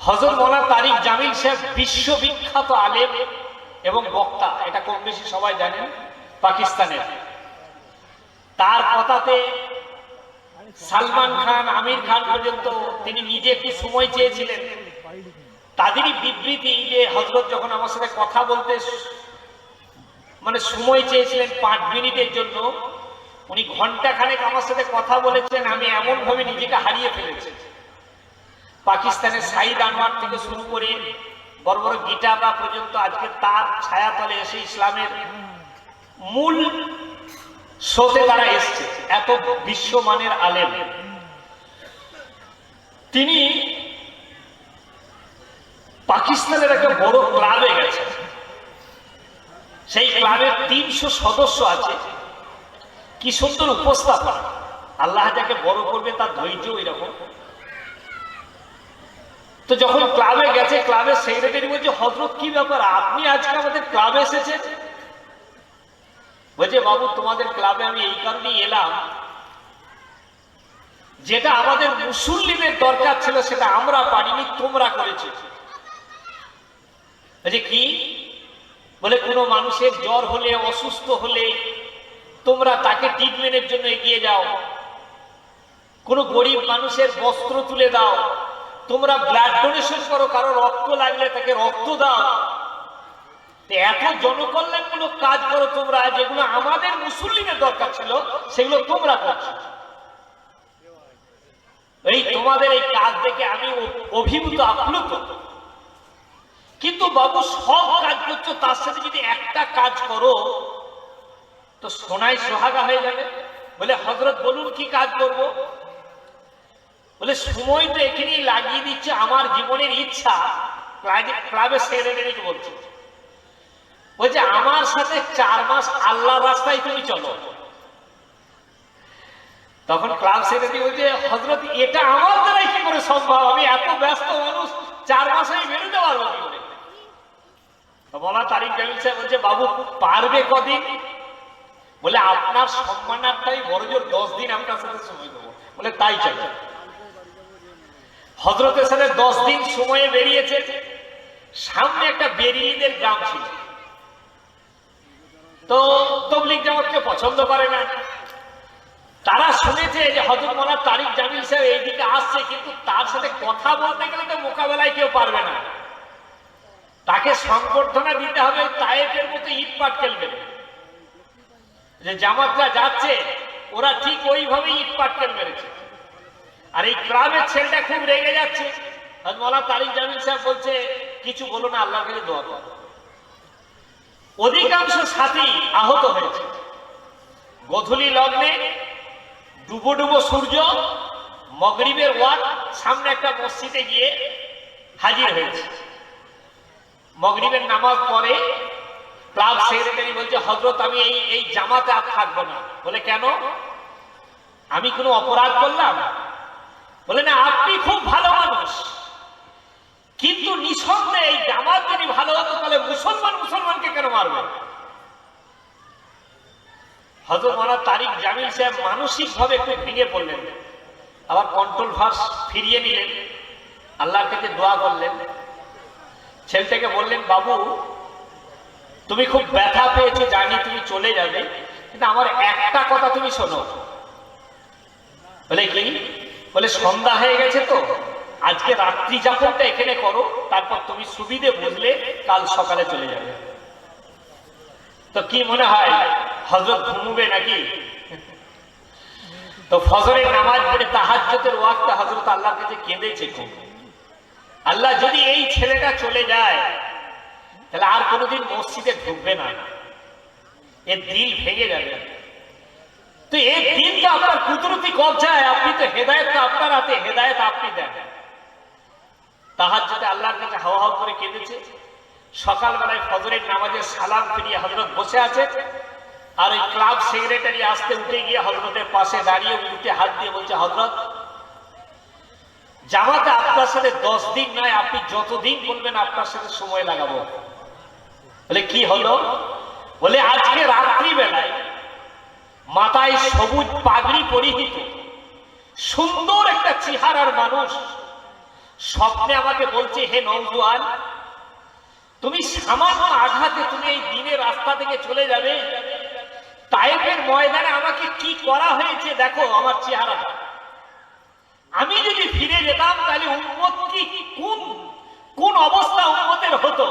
হযরত মাওলানা তারিক জামিল সাহেব বিশ্ববিখ্যাত আলেম এবং বক্তা, এটা কম বেশি সবাই জানেন, পাকিস্তানের। তার কথাতে সালমান খান, আমির খান পর্যন্ত তিনি নিজে একটু সময় চেয়েছিলেন। তাদেরই বিবৃতি যে হযরত যখন আমার সাথে কথা বলতে মানে সময় চেয়েছিলেন 5 মিনিটের জন্য, উনি ঘন্টাখানেক আমার সাথে কথা বলেছেন, আমি এমন ভাবে নিজেকে হারিয়ে ফেলেছি। পাকিস্তানের সাইদ আনোয়ার থেকে শুরু করে বড় বড় গিটাররা পর্যন্ত আজকে তার ছায়াতলে এসে ইসলামের মূল স্রোতে তারা এসছে। এত বিশ্বমানের আলেম তিনি। পাকিস্তানের একটা বড় ক্লাবে গেছে, সেই ক্লাবের 300 সদস্য আছে। কি সুন্দর উপস্থাপনা! আল্লাহ যাকে বড় করবে তার ধৈর্য এরকম। তো যখন ক্লাবে গেছে, ক্লাবের সেক্রেটারি বলছে, হযরত কি ব্যাপার, আপনি আজকে আমাদের ক্লাবে এসেছেন? বলছে, বাবু তোমাদের ক্লাবে আমি এই কারণেই এলাম, যেটা আমাদের মুসল্লিদের দরকার ছিল সেটা আমরা পারিনি, তোমরা করেছো। বলছে কি? বলে কোনো মানুষের জ্বর হলে, অসুস্থ হলে তোমরা তাকে ট্রিটমেন্টের জন্য এগিয়ে যাও, কোনো গরিব মানুষের বস্ত্র তুলে দাও, তোমরা ব্লাড ডোনেশন করো, কারো রক্ত লাগলে তাকে রক্ত দাও। এত জনকল্যাণমূলক কাজ করো তোমরা, যেগুলো আমাদের মুসল্লিদের দরকার ছিল সেগুলো তোমরা করছো। এই তোমাদের এই কাজ দেখে আমি অভিভূত, আপ্লুত। কিন্তু বাবু সব কাজ করছো, তার সাথে যদি একটা কাজ করো তো সোনায় সোহাগা হয়ে যাবে। বলে হযরত বলুন কি কাজ করব? বলে সময় তো এখানেই লাগিয়ে দিচ্ছে, আমার জীবনের ইচ্ছা। ক্লাবের সেক্রেটারিকে বলছে, বলছে আমার সাথে 4 মাস আল্লাহর রাস্তায় তুমি চলো। তখন ক্লাব সেক্রেটারি বলছে, হযরত এটা আমার দ্বারাই কি করে সম্ভব? আমি এত ব্যস্ত মানুষ, 4 মাস আমি বেরোতে পারবো কি করে? মাওলানা তারিক জামিল সাহেব বলছে, বাবু পারবে কদিন? বলে আপনার সম্মানার্থে বড়জোর 10 দিন আপনার সাথে সময় দেবো। বলে তাই চলো। হযরতের সাথে 10 দিন সময়ে বেরিয়েছে। সামনে একটা বেরিলিদের গ্রাম ছিল, তো তাবলীগ জামাতকে পছন্দ করে না। তারা শুনেছে যে হযরত মাওলানা তারিক জামিল সাহেব এইদিকে আসছে, কিন্তু তার সাথে কথা বলতে গেলে তো মোকাবেলায় কেউ পারবে না। তাকে সংবর্ধনা দিতে হবে, তায়েফের মতো ইট পাটকেল মেরে। যে জামাতরা যাচ্ছে ওরা ঠিক ওইভাবেই ইট পাটকেল মেরেছে। আর এই ক্লাবের ছেলেটা খুব রেগে যাচ্ছে। হযরত মাওলানা তারিক জামিল সাহেব বলছে, কিছু বলো না, আল্লাহর কাছে দোয়া করো। অধিকাংশ সাথী আহত হয়েছে। গোধূলি লগ্নে ডুবো ডুবো সূর্য, মাগরিবের ওয়াক্ত, সামনে একটা মসজিদে গিয়ে হাজির হয়েছে। মাগরিবের নামাজ পড়ে ক্লাব সেক্রেটারি বলছে, হযরত আমি এই জামাতে আর থাকবো না। বলে কেন? আমি কোনো অপরাধ করলাম? বলে না, আপনি খুব ভালো মানুষ, কিন্তু নিঃসন্দেহে এই জামাত যদি ভালো হতো তাহলে মুসলমানকে কেন মারবে? হযরত মাওলানা তারিক জামিল সাহেব মানসিক ভাবে একটু ভেঙে পড়লেন, আবার কন্ট্রোল ভার্স ফিরিয়ে নিলেন, আল্লাহর কাছে দোয়া করলেন। ছেলেটাকে বললেন, বাবু তুমি খুব ব্যথা পেয়েছো জানি, তুমি চলে যাবে, কিন্তু আমার একটা কথা তুমি শোনো। বলে কি? বলে সন্ধ্যা হয়ে গেছে তো, আজকে রাত্রি যাপনটা এখানে করো, তারপর তুমি সুবিধে বুঝলে কাল সকালে চলে যাবে। তো কি মনে হয় হযরত ঘুমবে নাকি? তো ফজরের নামাজ পড়ে তাহাজ্জুদের ওয়াক্তে হযরত আল্লাহর কাছে কেঁদেছে খুব। আল্লাহ যদি এই ছেলেটা চলে যায় তাহলে আর কোনোদিন মসজিদে ঢুকবে না, এর দিল ভেঙে যাবে। তো এই দিনটা আপনার কুদরতি কবজায়, আপনি তো হেদায়েতটা আপনার হাতে, হেদায়েত আপনি দেন। তাহাজ্জুদে আল্লাহর কাছে হাওয়া হাওয়া করে কেঁদেছে। সকালবেলায় ফজরের নামাজে সালাম ফিরিয়ে হযরত বসে আছে, আর ওই ক্লাব সেক্রেটারি আসতে উঠে গিয়ে হযরতের পাশে দাঁড়িয়ে উঠে হাত দিয়ে বলছে, হযরত জামাতে আপনার সাথে 10 দিন নয়, আপনি যতদিন বলবেন আপনার সাথে সময় লাগাবো। বলে কি হলো? বলে আজকে রাত্রি বেলায় মাথায় সবুজ পাগড়ি পরিহিত সুন্দর একটা চেহারার মানুষ স্বপ্নে আমাকে বলছে, হে নওজোয়ান, তুমি সামান্য আঘাতে তুমি এই দিনের রাস্তা থেকে চলে যাবে, তায়েফের ময়দানে আমাকে কি করা হয়েছে দেখো আমার চেহারাটা। আমি যদি ফিরে যেতাম তাহলে উম্মত কি কোন অবস্থা উম্মতের হতো।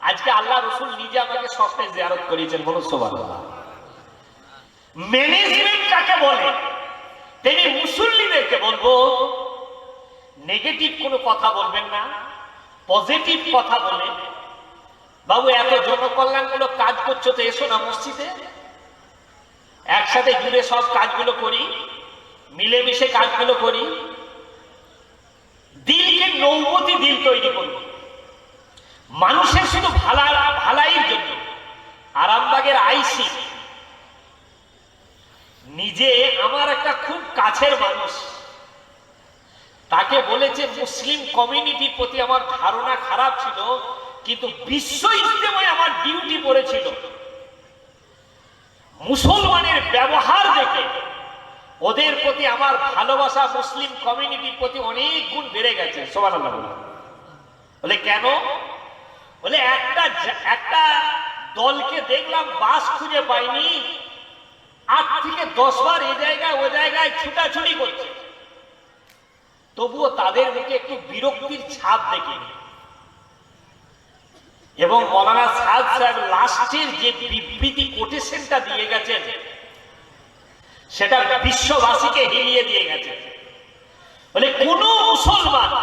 আজকে আল্লাহ রসুল নিজে আমাকে স্বপ্নে জিয়ারত করিয়েছেন, বলো সুবহানাল্লাহ। ম্যানেজমেন্ট কাকে বলে? তিনি মুসল্লিদেরকে বলবো, নেগেটিভ কোনো কথা বলবেন না, পজিটিভ কথা বলে, বাবু এত জনকল্যাণমূলক কাজ করছো তো এসো না মসজিদে, একসাথে জুড়ে সব কাজগুলো করি, মিলেমিশে কাজগুলো করি, দিলকে নৌবতী দিল তৈরি করব, মানুষের শুধু ভালাইয়ের জন্য। আরামবাগের আইসি নিজে আমার একটা খুব কাছের মানুষ, তাকে বলেছে মুসলিম কমিউনিটির প্রতি আমার ধারণা খারাপ ছিল, কিন্তু বিশ্ব ইজতেমায় আমার ডিউটি পড়েছিল, মুসলমানের ব্যবহার দেখে ওদের প্রতি আমার ভালোবাসা মুসলিম কমিউনিটির প্রতি অনেক গুণ বেড়ে গেছে। সুবহানাল্লাহ। বলে কেন? বলে একটা দলকে দেখলাম বাস খুঁজে পাইনি, 8 থেকে 10 বার এই জায়গায় ও জায়গায় ছুটাছুটি করছে, তবুও তাদের মুখে একটু বিরক্তির ছাপ দেখিনি। এবং মৌলানা সাদ সাহেব লাস্টের যে বিবৃতি কোটেশনটা দিয়ে গেছেন সেটা বিশ্ববাসীকে হিলিয়ে দিয়ে গেছে। বলে কোন মুসলমান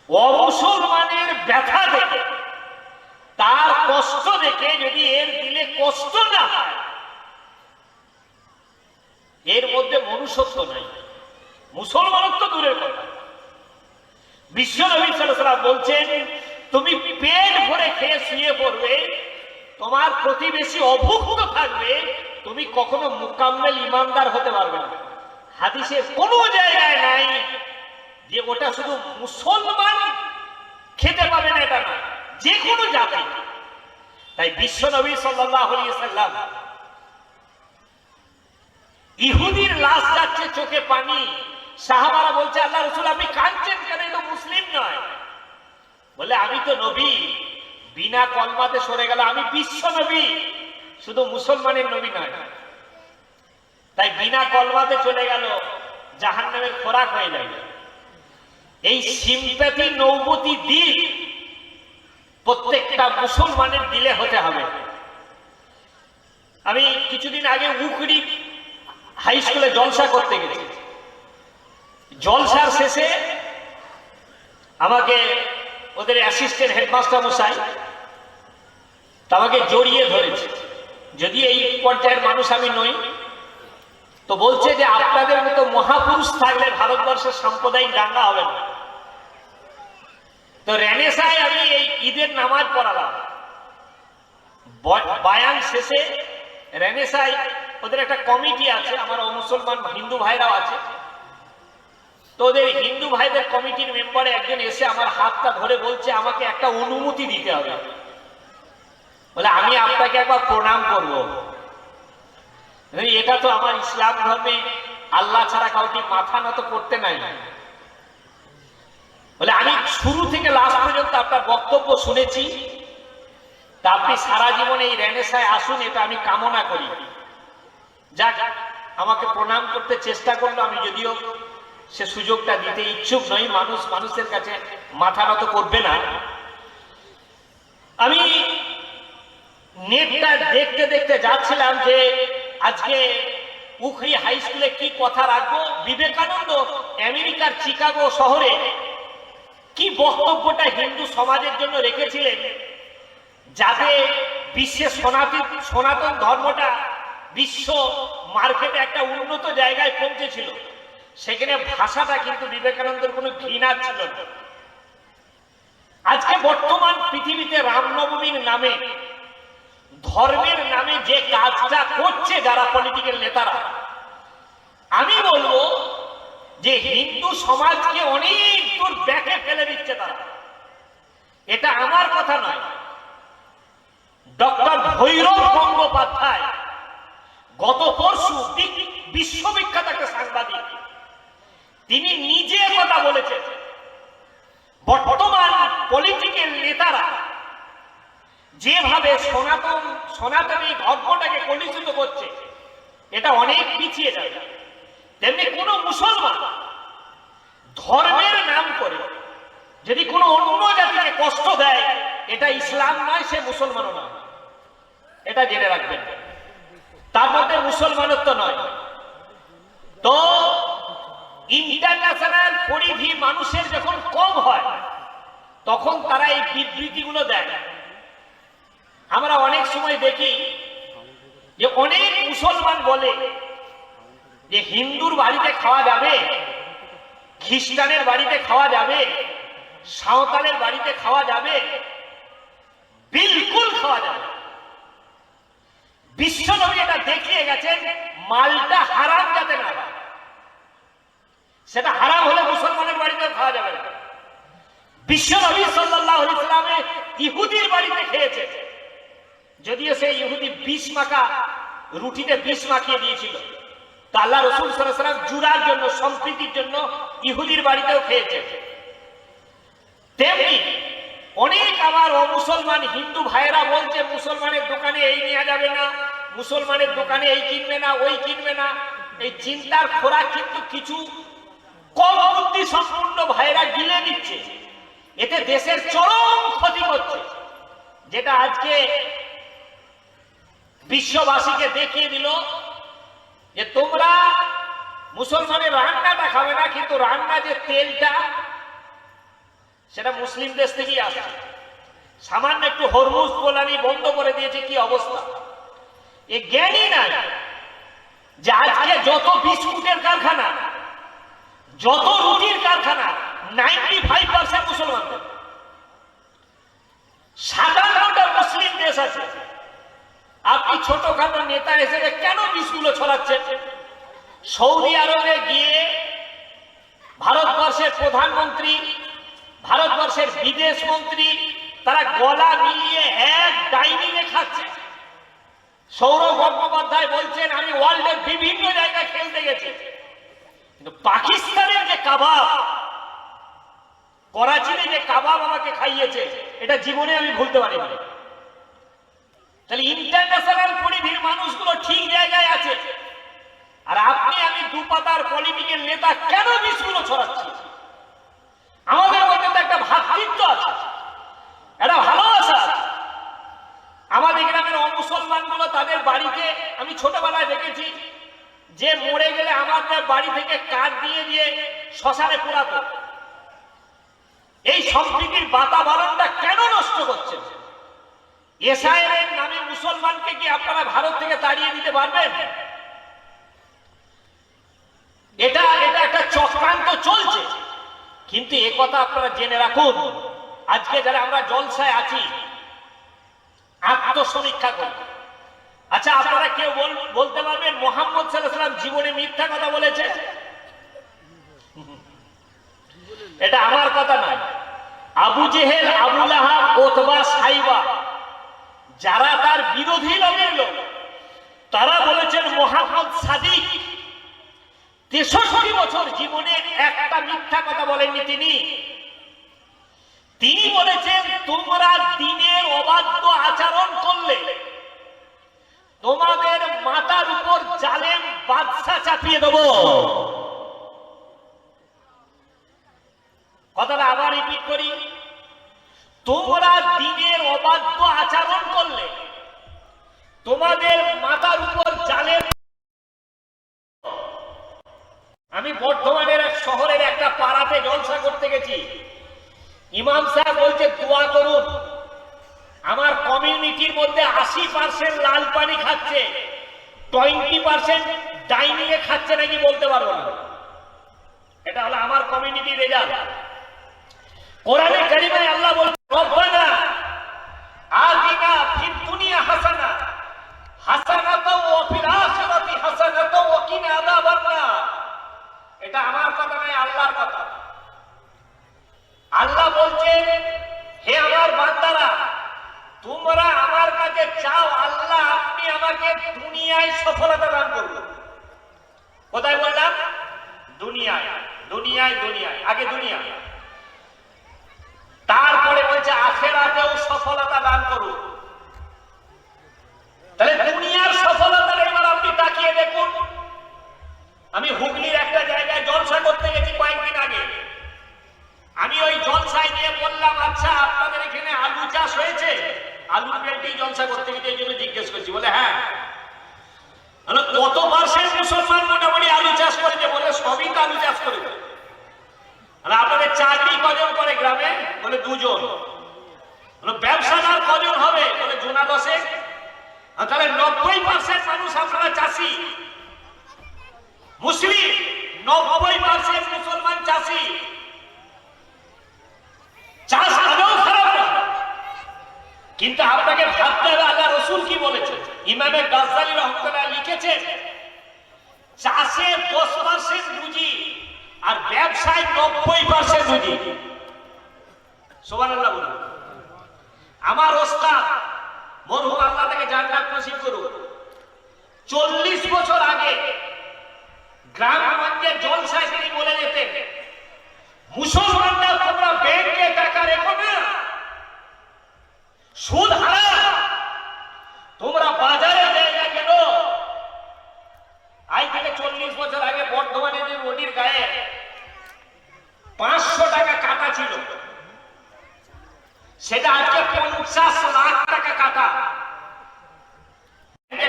অমুসলমানের ব্যথা দেখে, তার কষ্ট দেখে যদি এর দিলে কষ্ট না হয়, এর মধ্যে মনুষ্যত্ব নাই, মুসলমানত্ব দূরের কথা। বিশ্ব নবী সাল্লাল্লাহু আলাইহি ওয়াসাল্লাম বলছেন, তুমি পেট ভরে খেয়ে শুয়ে পড়বে, তোমার প্রতিবেশী অভুক্ত থাকবে, তুমি কখনো মুকাম্মেল ইমানদার হতে পারবে না। হাদিসের কোনো জায়গায় নাই যে ওটা শুধু মুসলমান খেতে পাবে না, এটা না, যে কোনো জাতি। তাই বিশ্ব নবী সাল্লাল্লাহু আলাইহি ওয়াসাল্লাম ইহুদির লাশ যাচ্ছে, চোখে পানি, সাহাবারা বলছে আল্লাহ রাসূল আপনি কাঁদছেন কেন, এ তো মুসলিম নয়। বলে আমি তো নবী, বিনা কলমাতে সরে গেল, আমি বিশ্ব নবী, শুধু মুসলমানের নবী নয়। তাই বিনা কলমাতে চলে গেল, জাহান্নামের খোরাক হয়ে যাবে। এই সিম্প্যাথি নৌবতী দিল প্রত্যেকটা মুসলমানের দিলে হতে হবে। আমি কিছুদিন আগে উকড়ি হাই স্কুলে জলসা করতে গেছি, জলসার শেষে আমাকে ওদের অ্যাসিস্ট্যান্ট হেডমাস্টার মশাই আমাকে জড়িয়ে ধরেছে, যদি এই পর্যায়ের মানুষ আমি নই, তো বলছে যে আপনাদের মতো মহাপুরুষ থাকলে ভারতবর্ষের সাম্প্রদায়িক দাঙ্গা হবে না। তো রেনেসায় আমি এই ঈদের নামাজ পড়ালাম, বায়ান শেষে রেনেসায় ওদের একটা কমিটি আছে, আমার মুসলমান হিন্দু ভাইরাও আছে, তো ওদের হিন্দু ভাইদের কমিটির মেম্বারে একজন এসে আমার হাতটা ধরে বলছে আমাকে একটা অনুমতি দিতে হবে। বলে আমি আপনাকে একবার প্রণাম করব। এটা তো আমার ইসলাম ধর্মে আল্লাহ ছাড়া কাউকে মাথা নত করতে নাই। বলে আমি শুরু থেকে লাস্ট পর্যন্ত আপনার বক্তব্য শুনেছি, তা আপনি সারা জীবন এই রেনেসায় আসুন, এটা আমি কামনা করি। যাক, আমাকে প্রণাম করতে চেষ্টা করলো, আমি যদিও সে সুযোগটা দিতে ইচ্ছুক নই, মানুষের কাছে মাথা নত করবে না। আমি নেটটা দেখতে দেখতে যাচ্ছিলাম যে আজকে উখরি হাই স্কুলে কি কথা রাখবো। বিবেকানন্দ আমেরিকার চিকাগো শহরে কি বক্তব্যটা হিন্দু সমাজের জন্য রেখেছিলেন, যাতে বিশ্বে সনাতন ধর্মটা বিশ্ব মার্কেটে একটা উন্নত জায়গায় পৌঁছেছিল। সেখানে ভাষাটা কিন্তু বিবেকানন্দের কোনো ঘৃণা ছিল না। আজকে বর্তমান পৃথিবীতে রামনবমীর নামে, ধর্মের নামে যে কাজটা করছে যারা পলিটিক্যাল নেতারা, আমি বলবো যে হিন্দু সমাজকে অনেক দূর ব্যাকে ফেলে দিচ্ছে তারা। এটা আমার কথা নয়, ডক্টর ভৈরব গঙ্গোপাধ্যায় গত পরশু বিশ্ববিখ্যাত একটা সাংবাদিক, তিনি নিজে কথা বলেছেন যেভাবে সনাতনী ধর্মটাকে কলুষিত করছে, এটা অনেক পিছিয়ে যাবে। তেমনি কোন মুসলমান ধর্মের নাম করে যদি কোনো অন্য জাতিকে কষ্ট দেয়, এটা ইসলাম নয়, সে মুসলমানও নয়, এটা জেনে রাখবেন। তার মধ্যে মুসলমানত্ব নয়। তো ইন্টারন্যাশনাল পরিধি মানুষের যখন কম হয়, তখন তারা এই বিবৃতিগুলো দেয়। আমরা অনেক সময় দেখি যে অনেক মুসলমান বলে যে হিন্দুর বাড়িতে খাওয়া যাবে, খ্রিস্টানের বাড়িতে খাওয়া যাবে, সাঁওতালের বাড়িতে খাওয়া যাবে, বিলকুল খাওয়া যাবে। বিশ্বনবী এটা দেখিয়ে গেছেন, মালটা হারাম যাতে না হয়। সেটা হারাম হলে মুসলমানের বাড়িতে খাওয়া যাবে না। বিশ্বনবী সাল্লাল্লাহু আলাইহি ওয়াসাল্লাম ইহুদির বাড়িতে খেয়েছে, যদিও সেই ইহুদি বিষ মাখা রুটিতে বিষ মাখিয়ে দিয়েছিল। তা আল্লাহ রাসূল সাল্লাল্লাহু আলাইহি ওয়াসাল্লাম জুরার জন্য, সম্প্রীতির জন্য ইহুদির বাড়িতেও খেয়েছে। তেমনি অনেক আমার অমুসলমান হিন্দু ভাইয়েরা বলছে মুসলমানের দোকানে এই নেওয়া যাবে না, মুসলমানের দোকানে এই কিনবে না, ওই কিনবে না। এই চিন্তার খোরাক কিন্তু কিছু কম বুদ্ধি সম্পূর্ণ ভাইয়েরা গিলে দিচ্ছে। এতে দেশের চরম ক্ষতি করছে, যেটা আজকে বিশ্ববাসীকে দেখিয়ে দিল যে তোমরা মুসলমানের রান্নাটা খাবে না, কিন্তু রান্না যে তেলটা সেটা মুসলিম দেশ থেকেই আসে। সামান্য একটু হরমুজ গোলামি বন্ধ করে দিয়েছে, কি অবস্থা! এ জ্ঞানী নাই যে আজকে যত বিস্কুটের কারখানা, যত রুটির কারখানা, 95% মুসলমানদের। 57টা মুসলিম দেশ আছে। আপনি ছোটখাটো নেতা হিসেবে কেন বিষগুলো ছড়াচ্ছেন? সৌদি আরবে গিয়ে ভারতবর্ষের প্রধানমন্ত্রী, ভারতবর্ষের বিদেশ মন্ত্রী, তারা গলা মিলিয়ে এক ডাইনিং এ খাচ্ছে। সৌরভ গঙ্গোপাধ্যায় বলছেন আমি ওয়ার্ল্ডের বিভিন্ন জায়গায় খেলতে গেছি, কিন্তু পাকিস্তানের যে কাবাব, করাচিতে যে কাবাব আমাকে খাইয়েছে, এটা জীবনে আমি ভুলতে পারিনি। তাহলে ইন্টারন্যাশনাল পরিধির মানুষগুলো ঠিক জায়গায় আছে, আর আপনি আমি দুপাতার পলিটিক্যাল নেতা কেন বিষগুলো ছড়াচ্ছি? আমাদের মধ্যে তো একটা ভ্রাতৃত্ব আছে, একটা ভালোবাসা আছে। আমাদের গ্রামের অমুসলমান গুলো তাদের বাড়িতে আমি ছোটবেলায় দেখেছি যে মরে গেলে আমাদের বাড়ি থেকে কাঠ দিয়ে দিয়ে শ্মশানে পোড়াতো। এই সম্প্রীতির বাতাবরণটা কেন নষ্ট করছেন? এসআইয়ের নামে মুসলমানকে কি আপনারা ভারত থেকে তাড়িয়ে দিতে পারবেন? এটা একটা চক্রান্ত চলছে। কিন্তু এ কথা আপনারা জেনে রাখুন, আজকে যারা আমরা জলসায় আছি, আত্মসমীক্ষা করি। আচ্ছা, আপনারা কেউ বলতে পারবেন মুহাম্মদ সাল্লাল্লাহু আলাইহি ওয়াসাল্লাম জীবনে মিথ্যা কথা বলেছে? এটা আমার কথা নয়। আবু জেহেল, আবু লাহাব, উতবা, সাইবা, যারা তার বিরোধী লগের লোক, তারা বলেছেন মুহাম্মদ সাদিক 63 বছর জীবনে একটা মিথ্যা কথা বলেননি তিনি। তিনি বলেছেন তোমরা দিনের অবাধ্য আচরণ করলে তোমাদের মাথার উপর জালেম বাদশা চাপিয়ে দেব। কথাটা আবার রিপিট করি, তোমরা দিনের অবাধ্য আচরণ করলে তোমাদের মাথার উপর জালেম। আমি বর্ধমানের এক শহরের একটা পাড়াতে জলসা করতে গেছি। ইমাম সাহেব বলছে দোয়া করুন, আমার কমিউনিটির মধ্যে 80% লাল পানি খাচ্ছে, 20% ডাইনিং এ খাচ্ছে নাকি বলতে পারবো না। এটা হলো আমার কমিউনিটির রেজাল্ট। কোরআনে কারিমে আল্লাহ বলছেন রব্বানা আতিনা ফিদ দুনিয়া হাসানা হাসানাতাও ওয়া ফিল আখিরাতি হাসানাতাও ওয়া কিনা আযাবান নার। এটা আমার কথা নয়, আল্লাহর কথা। আল্লাহ বলছেন হে আমার বান্দারা, তোমরা আমার কাছে চাও আল্লাহ আপনি আমাকে দুনিয়ায় সফলতা দান করুন। কোথায় বললাম? দুনিয়ায়। দুনিয়ায় দুনিয়ায় আগে দুনিয়া, তারপরে বলছে আখিরাতেও সফলতা দান করুন। বলে হ্যাঁ। কত পার্সেন্ট মুসলমান মোটামুটি আলু চাষ করেছে? বলে সবই তো আলু চাষ করেছে। আপনাদের চাকরি কজন করে গ্রামে? বলে 2 জন। ব্যবসাদার কজন হবে? বলে জোনা 10। তাহলে 90% মানুষ আপনারা চাষি। মুসলিম 90% মুসলমান চাষি। চাষ আদৌ খারাপ না, কিন্তু আপনাকে ভাবতে হবে আল্লাহ রসুল কি বলেছে। ইমামে গাজ্জালি রহমাতুল্লাহ লিখেছেন, চাষে 10% বুঝি আর ব্যবসায় 90% বুঝি। সুবহানাল্লাহ বলুন। আমার ওস্তাদ মরহুম আল্লাহ তাকে জান্নাত নসিব করুন, 40 বছর আগে গ্রামগঞ্জে জলসায় তিনি বলে যেতেন, মুসলমানরা তোমরা ব্যাংকে টাকা রেখো না, সুদ হারাম, তোমরা বাজারে জায়গা কেন। আজ থেকে 40 বছর আগে বর্ধমানে যে নদীর গায়ে 500 টাকা কাটা ছিল, সেটা আজকে 50 লাখ টাকা কাটা।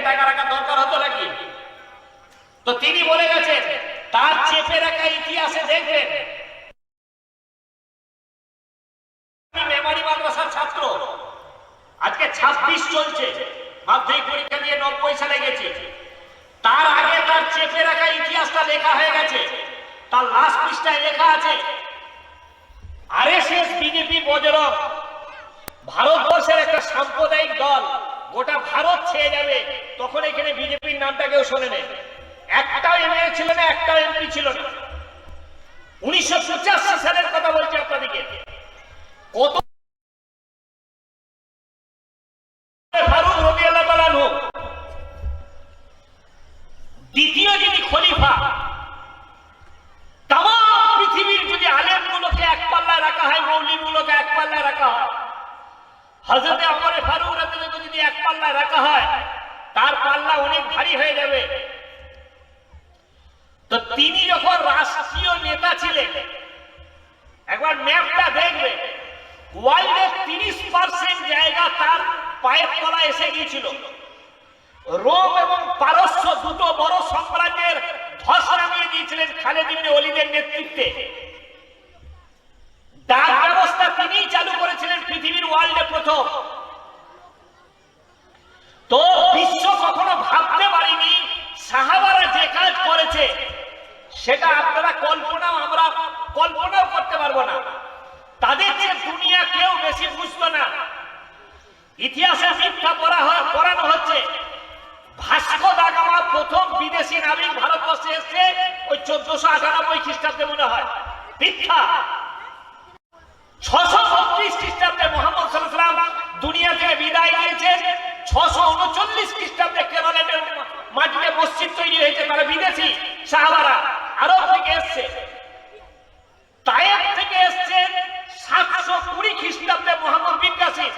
টাকা রাখা দরকার হতো নাকি? তো তিনি বলে গেছেন, তার চেপে রাখা ইতিহাসে দেখবেন। মেমারি মাদ্রাসার ছাত্র, আজকে 26 চলছে, মাধ্যমিক পরীক্ষা দিয়ে 90 সালে গেছে। তার আগে তার চেপে রাখা ইতিহাসটা লেখা হয়ে গেছে। তার লাস্ট পৃষ্ঠায় লেখা আছে, আরএসএস বিজেপি বজরং ভারতবর্ষের একটা সাম্প্রদায়িক দল, গোটা ভারত ছেয়ে যাবে। তখন এখানে বিজেপির নামটা কেউ শোনে নেই, একটাও এমএলএ ছিল না, একটাও এমপি ছিল না। 1985 সালের কথা বলছি আপনাদেরকে। কত ফারুক রাদিয়াল্লাহু তাআলা আনহু, দ্বিতীয় যিনি খলিফা, তাম পৃথিবীর যদি আলেমগুলোকে এক পাল্লায় রাখা হয়, মৌলবীগুলোকে এক পাল্লায় রাখা হয়, হযরতে ওমর ফারুক রাদিয়াল্লাহু যদি এক পাল্লায় রাখা হয়, তার পাল্লা অনেক ভারী হয়ে যাবে। তো তিনি যখন রাষ্ট্রীয় নেতা ছিলেন, একবার ম্যাপটা দেখবে, ওয়ার্ল্ডের 30% জায়গা তার পায়ের তলায় এসে গিয়েছিল। রোম এবং পারস্য দুটো বড় সাম্রাজ্যের ধস নামিয়ে দিয়েছিলেন খালিদ ইবনে ওলীদের নেতৃত্বে। ডাক ব্যবস্থা তিনিই চালু করেছিলেন পৃথিবীর ওয়ার্ল্ডে প্রথম। তো বিশ্ব কখনো ভাবতে পারেনি সাহাবারা যে কাজ করেছে, সেটা আপনারা আমরা কল্পনাও করতে পারবো না। তাদের যে দুনিয়া কেউ বেশি বুঝতো না। ইতিহাসে মিথ্যা পড়ানো হচ্ছে, ভাস্কো দা গামা প্রথম বিদেশি নাবিক ভারতবর্ষে এসেছে ওই 1498 খ্রিস্টাব্দে মনে হয়। মিথ্যা। 632 খ্রিস্টাব্দে মুহাম্মদ সাল্লাল্লাহু আলাইহি ওয়াসাল্লাম দুনিয়া থেকে বিদায় নিয়েছেন। 639 খ্রিস্টাব্দে কেরলের মাটিতে মসজিদ তৈরি হয়েছে। তারা বিদেশি সাহাবারা আরব থেকে এসছে। তায়েফ থেকে এসছেন 720 খ্রিস্টাব্দে মুহাম্মদ বিন কাসিম।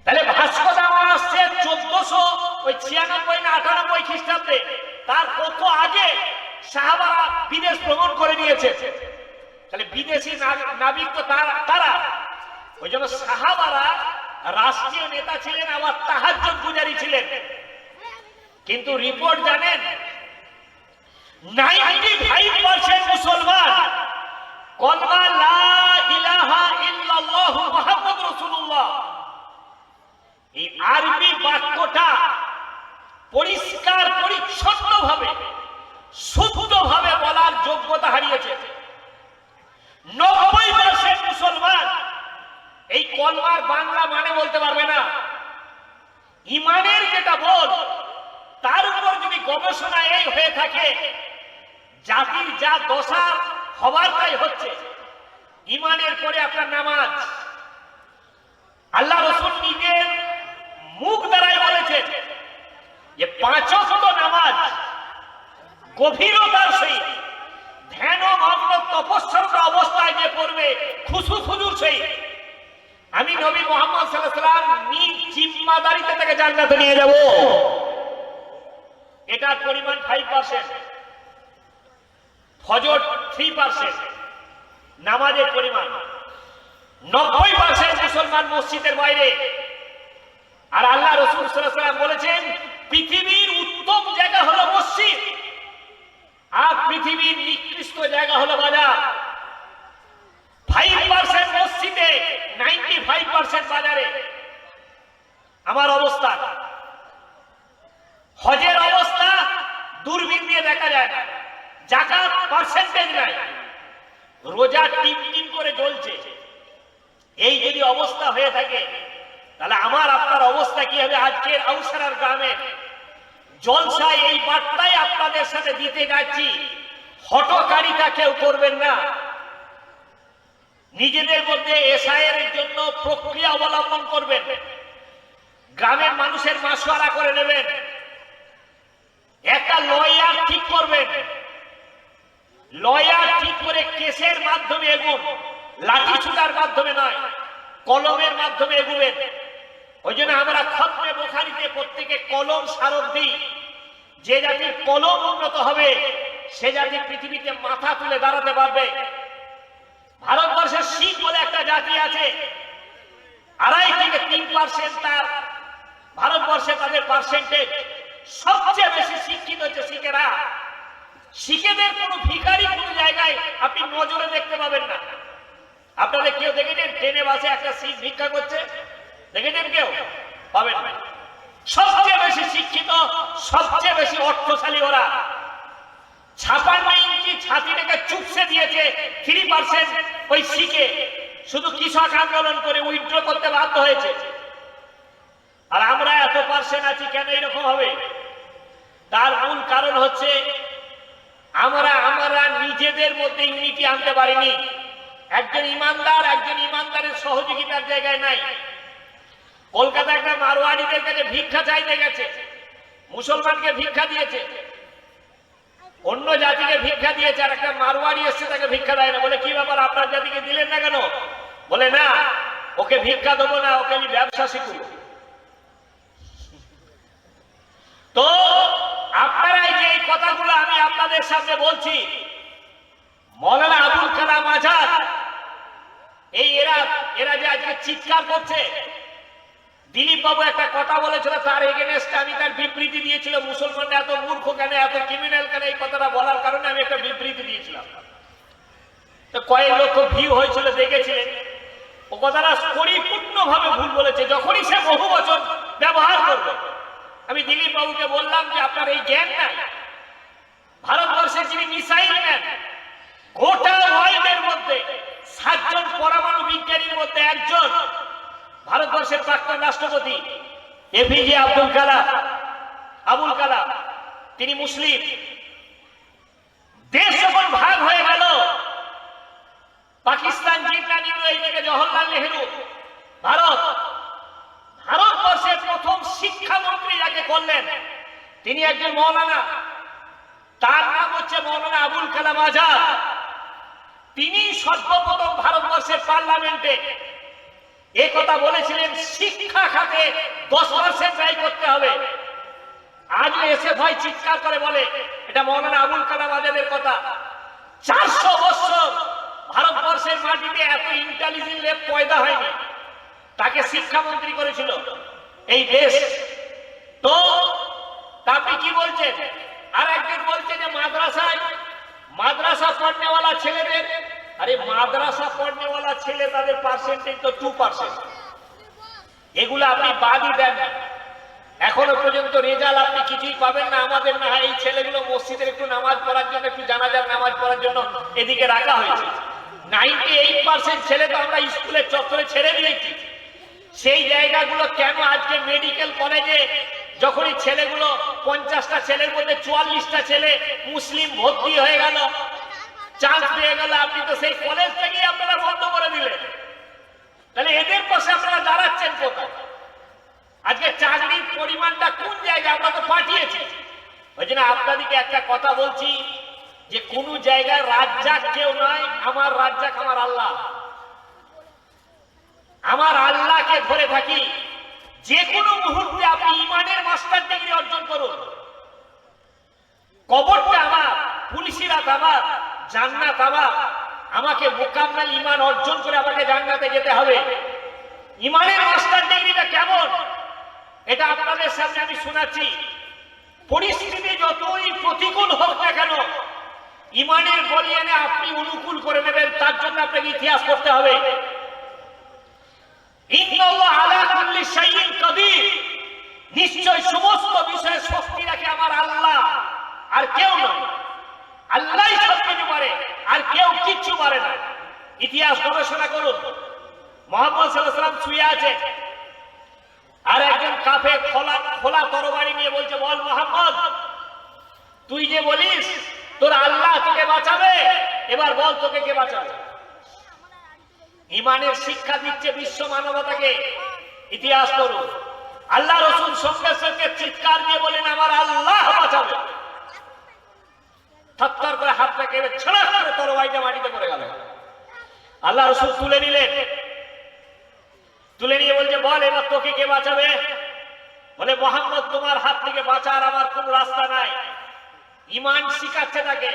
তাহলে ভাস্কো দা গামা আসছে 1496 না 98 খ্রিস্টাব্দে। তার কত আগে সাহাবারা বিদেশ ভ্রমণ করে নিয়েছে। তাহলে বিদেশি নাবিক তো তারা। ওই জন্য সাহাবারা রাষ্ট্রীয় নেতা ছিলেন, আবার তাহাজ্জুদ গুজারি ছিলেন। কিন্তু রিপোর্ট জানেন, 95% মুসলমান কলমা লা ইলাহা ইল্লাল্লাহু মুহাম্মাদুর রাসূলুল্লাহ, এই আরবি বাক্যটা পরিষ্কার পরিচ্ছন্ন ভাবে শুদ্ধ ভাবে বলার যোগ্যতা হারিয়েছে। 90% মুসলমান এই কলমার বাংলা মানে বলতে পারবে না। ইমানের যেটা বল, তার উপর যদি গবেষণা এই হয়ে থাকে, জাতির যা দশা হবার তাই হচ্ছে। ইমানের পরে আপনার নামাজ। আল্লাহ রাসূল নিজের মুখ দ্বারাই বলেছেন যে 5 ওয়াক্ত নামাজ গভীরতার সহিত ধ্যান ও মগ্ন তপস্যারত অবস্থায় যে পড়বে, খুশু খুজুর সহিত, আমি নবী মুহাম্মদ সাল্লাল্লাহু আলাইহি ওয়াসাল্লাম নিজ জিম্মাদারিতে তাকে জান্নাতে নিয়ে যাব। এটার পরিমাণ 5%, ফজর 3%, নামাজের পরিমাণ। 90% মুসলমান মসজিদের বাইরে। আর আল্লাহ রাসূল সাল্লাল্লাহু আলাইহি ওয়াসাল্লাম বলেছেন পৃথিবীর উত্তম জায়গা হলো মসজিদ, আর পৃথিবীর নিকৃষ্ট জায়গা হলো বাজার। 5% মসজিদে, 95% বাজারে। আমার অবস্থা, হজের অবস্থা দূরবীন দিয়ে দেখা যায় না, যাকাত পার্সেন্টেজ নাই, রোজা টিম টিম করে জ্বলছে। এই যদি অবস্থা হয়ে থাকে তাহলে আমার আপনার অবস্থা কি হবে? আজকের আউসারার গ্রামে জলসায় এই বার্তাই আপনাদের সাথে দিতে যাচ্ছি, হঠকারিতা কেউ করবেন না। নিজেদের মধ্যে এসআইয়ের জন্য প্রক্রিয়া অবলম্বন করবেন, গ্রামের মানুষের মাসওয়ারা করে নেবেন, একটা লয়ার ঠিক করবেন, লয়ার ঠিক করে কেসের মাধ্যমে এগুন, লাঠি ছুটার মাধ্যমে নয়, কলমের মাধ্যমে এগুবেন। ওই জন্য আমরা খতমে বুখারীতে প্রত্যেকে কলম স্মারক দিই। যে জাতির কলম উন্নত হবে সে জাতি পৃথিবীতে মাথা তুলে দাঁড়াতে পারবে। ভারতবর্ষের শিখ বলে একটা জাতি আছে, 2.5 থেকে 3% তার ভারতবর্ষে তাদের পার্সেন্টেজ। সবচেয়ে বেশি শিক্ষিত হচ্ছে শিখেরা। শিখেদের কোন ভিখারি কোন জায়গায় আপনি নজরে দেখতে পাবেন না। আপনাদের কেউ দেখেছেন ট্রেনে বাসে একটা শিখ ভিক্ষা করছে? দেখেছেন কেউ? পাবেন না। সবচেয়ে বেশি শিক্ষিত, সবচেয়ে বেশি অর্থশালী ওরা। 56 ইঞ্চি ছাতিটাকে চুপসে দিয়েছে 3% ওই শিখে, শুধু কৃষক আন্দোলন করে উইথড্র করতে বাধ্য হয়েছে। আর আমরা এত পার্সেন্ট আছি কেন এরকম হবে? তার মূল কারণ হচ্ছে আমরা নিজেদের মধ্যে ইউনিটি আনতে পারিনি। একজন ইমানদারের সহযোগিতার জায়গায় নাই। কলকাতা একটা মারোয়াড়িদের কাছে ভিক্ষা চাইতে গেছে, মুসলমানকে ভিক্ষা দিয়েছে, অন্য জাতিকে ভিক্ষা দিয়েছে, আর একটা মারোয়াড়ি এসছে তাকে ভিক্ষা দেয় না। বলে কি ব্যাপার, আপনার জাতিকে দিলেন না কেন? বলে না, ওকে ভিক্ষা দেবো না, ওকে আমি ব্যবসা শিখব। তো আপনারা এই যে এই কথাগুলো আমি আপনাদের সামনে বলছি, মৌলানা আবুল কালাম আজাদ, এই এরা যে আজকে চিৎকার করছে, দিলীপ বাবু একটা কথা বলেছিল, তার এগেনস্টে আমি তার বিবৃতি দিয়েছিল। মুসলমানরা এত মূর্খ কেন, এত ক্রিমিনাল কেন, এই কথাটা বলার কারণে আমি একটা বিবৃতি দিয়েছিলাম। তো কয়েক লক্ষ ভিউ হয়েছিল, দেখেছিলেন। ও কথাটা পরিপূর্ণভাবে ভুল বলেছে। যখনই সে বহু বচন ব্যবহার করবে, আমি দিলীপ বাবুকে বললাম যে আপনার এই জ্ঞান নাই। ভারতবর্ষের যিনি মিসাইল ম্যান, গোটা ওয়ার্ল্ডের মধ্যে 7 জন পরমাণু বিজ্ঞানীর মধ্যে একজন, ভারতবর্ষের প্রাক্তন রাষ্ট্রপতি এপিজে আব্দুল কালাম, তিনি মুসলিম। দেশ যখন ভাগ হয়ে গেল, পাকিস্তান জিন্না নিল, এইদিকে জওহরলাল নেহেরু, ভারতবর্ষের প্রথম শিক্ষামন্ত্রী যাকে করলেন তিনি একজন মৌলানা, তার নাম হচ্ছে মৌলানা আবুল কালাম আজাদ। তিনি সর্বপ্রথম ভারতবর্ষের পার্লামেন্টে এই কথা বলেছিলেন, শিক্ষা খাতে 10% ব্যয় করতে হবে। আজ এসে ভাই চিৎকার করে বলে এটা মৌলানা আবুল কালাম আজাদের কথা। 400 বছর ভারতবর্ষের মাটিতে এত ইন্টেলিজেন্ট লোক পয়দা হয়নি, তাকে শিক্ষামন্ত্রী করেছিল এই দেশ। তো আপনি কি বলছেন? আর একজন বলছে যে মাদ্রাসা পড়নেওয়ালা ছেলেদের, আরে মাদ্রাসা পড়নেওয়ালা ছেলে তাদের পার্সেন্টেজ তো 2%। এগুলো আপনি বাদই দেন না, এখনো পর্যন্ত রেজাল্ট আপনি কিছুই পাবেন না। আমাদের না এই ছেলেগুলো মসজিদের একটু নামাজ পড়ার জন্য, একটু জানাজার নামাজ পড়ার জন্য এদিকে রাখা হয়েছে। 98% ছেলে তো আমরা স্কুলের চত্বরে ছেড়ে দিয়েছি। সেই জায়গাগুলো কেন আজকে মেডিকেল কলেজে যখনই ছেলেগুলো 50টা ছেলের মধ্যে 44টা ছেলে মুসলিম ভর্তি হয়ে গেল, চান্স পেয়ে গেল, আপনি তো সেই কলেজ থেকেই আপনারা বন্ধ করে দিলেন। তাহলে এদের পাশে আপনারা দাঁড়াচ্ছেন কোথায়? আজকে চাকরির পরিমাণটা কোন জায়গায় আমরা তো পাঠিয়েছি। ওই জন্য আপনাদেরকে একটা কথা বলছি যে কোন জায়গায় রাজ্জাক কেউ নয়, আমার রাজ্জাক আমার আল্লাহ। আমার আল্লাহকে ধরে থাকি। যে কোনো মুহূর্তে আপনি ইমানের মাস্টার ডিগ্রি অর্জন করুন, কবরটা আমার, পুলিশিরাত আমার, জান্নাত আমার। আমাকে মোকাম্মেল ইমান অর্জন করে আমাকে জান্নাতে যেতে হবে। ইমানের মাস্টার ডিগ্রিটা কেমন? এটা আপনাদের সামনে আমি শোনাচ্ছি। পরিস্থিতি যতই প্রতিকূল হোক না কেন, ইমানের বলিয়ানে আপনি অনুকূল করে নেবেন, তার জন্য আপনাকে ইতিহাস করতে হবে। ইন্নাল্লাহ আলা কুল্লি শাইইন কাদির, নিশ্চয় সমস্ত বিষয়ে শক্তি রাখে আমার আল্লাহ, আর কেউ নয়। আল্লাহই সব কিছু পারে, আর কেউ কিচ্ছু পারে না। ইতিহাস গবেষণা করুন। মুহাম্মদ সাল্লাল্লাহু আলাইহি ওয়াসাল্লাম শুয়ে আছে, আর একজন কাফের খোলা তরবারি নিয়ে বলছে, বল মুহাম্মদ, তুই যে বলিস তোর আল্লাহ তোকে বাঁচাবে, এবার বল তোকে কে বাঁচাবে? ইমানের শিক্ষা দিচ্ছে বিশ্ব মানবতাকে। ইতিহাস করুন। আল্লাহ রাসূল সঙ্গে সঙ্গে চিৎকার দিয়ে বলেন, আমার আল্লাহ বাঁচাবে। থরথর করে হাতটা কেটে ছড়া করে তরবারিটা মাটিতে পড়ে গেল। আল্লাহ রাসূল তুলে নিলেন, তুলে নিয়ে বলছে, বল এবার তোকে কে বাঁচাবে? বলে, মুহাম্মদ, তোমার হাত থেকে বাঁচার আমার কোন রাস্তা নাই। ঈমান শিখাচ্ছে তাকে,